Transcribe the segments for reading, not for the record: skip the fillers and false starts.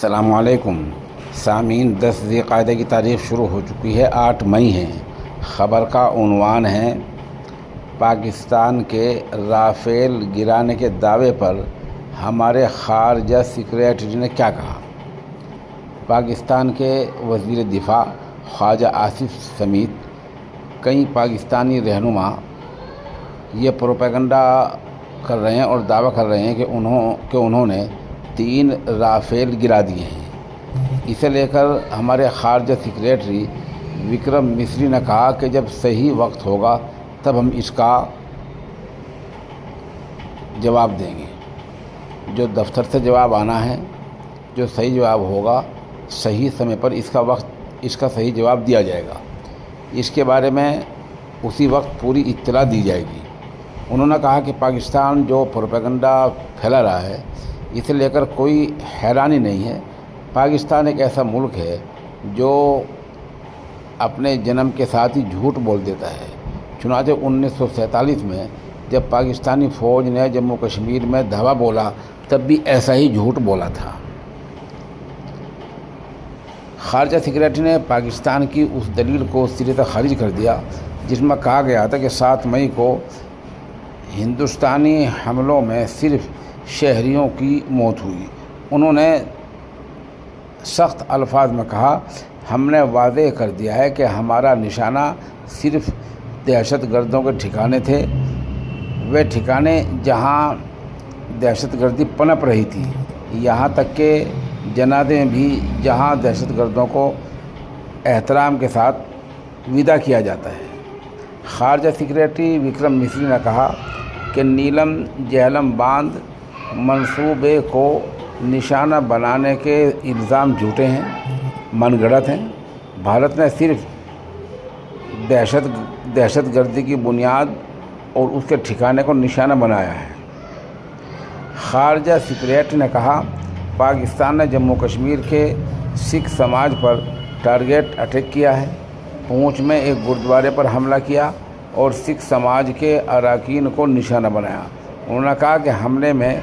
السلام علیکم سامعین، 10 ذی القعدہ کی تاریخ شروع ہو چکی ہے، 8 مئی ہے۔ خبر کا عنوان ہے پاکستان کے رافیل گرانے کے دعوے پر ہمارے خارجہ سیکریٹری نے کیا کہا۔ پاکستان کے وزیر دفاع خواجہ آصف سمیت کئی پاکستانی رہنما یہ پروپیگنڈا کر رہے ہیں اور دعویٰ کر رہے ہیں کہ انہوں نے 3 رافیل گرا دیے ہیں۔ اسے لے کر ہمارے خارجہ سیکریٹری وکرم مسری نے کہا کہ جب صحیح وقت ہوگا تب ہم اس کا جواب دیں گے۔ جو دفتر سے جواب آنا ہے، جو صحیح جواب ہوگا، صحیح سمے پر اس کا صحیح جواب دیا جائے گا۔ اس کے بارے میں اسی وقت پوری اطلاع دی جائے گی۔ انہوں نے کہا کہ پاکستان جو پروپیگنڈا پھیلا رہا ہے، اسے لے کر کوئی حیرانی نہیں ہے۔ پاکستان ایک ایسا ملک ہے جو اپنے جنم کے ساتھ ہی جھوٹ بول دیتا ہے۔ چنانچہ 1947 میں جب پاکستانی فوج نے جموں کشمیر میں دھاوا بولا تب بھی ایسا ہی جھوٹ بولا تھا۔ خارجہ سیکریٹری نے پاکستان کی اس دلیل کو سرے سے خارج کر دیا جس میں کہا گیا تھا کہ 7 مئی کو ہندوستانی حملوں میں صرف شہریوں کی موت ہوئی۔ انہوں نے سخت الفاظ میں کہا، ہم نے واضح کر دیا ہے کہ ہمارا نشانہ صرف دہشت گردوں کے ٹھکانے تھے، وہ ٹھکانے جہاں دہشت گردی پنپ رہی تھی، یہاں تک کہ جنازے میں بھی جہاں دہشت گردوں کو احترام کے ساتھ ودا کیا جاتا ہے۔ خارجہ سیکریٹری وکرم مسری نے کہا کہ نیلم جہلم باندھ منصوبے کو نشانہ بنانے کے الزام جھوٹے ہیں، من گھڑت ہیں۔ بھارت نے صرف دہشت گردی کی بنیاد اور اس کے ٹھکانے کو نشانہ بنایا ہے۔ خارجہ سیکریٹری نے کہا، پاکستان نے جموں کشمیر کے سکھ سماج پر ٹارگیٹ اٹیک کیا ہے۔ پونچھ میں ایک گرودوارے پر حملہ کیا اور سکھ سماج کے اراکین کو نشانہ بنایا۔ انہوں نے کہا کہ حملے میں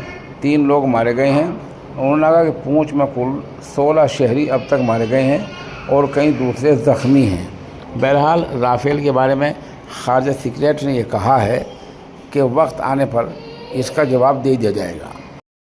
3 لوگ مارے گئے ہیں۔ انہوں نے کہا کہ پونچھ میں کل 16 شہری اب تک مارے گئے ہیں اور کئی دوسرے زخمی ہیں۔ بہرحال رافیل کے بارے میں خارجہ سیکریٹری نے یہ کہا ہے کہ وقت آنے پر اس کا جواب دے دیا جائے گا۔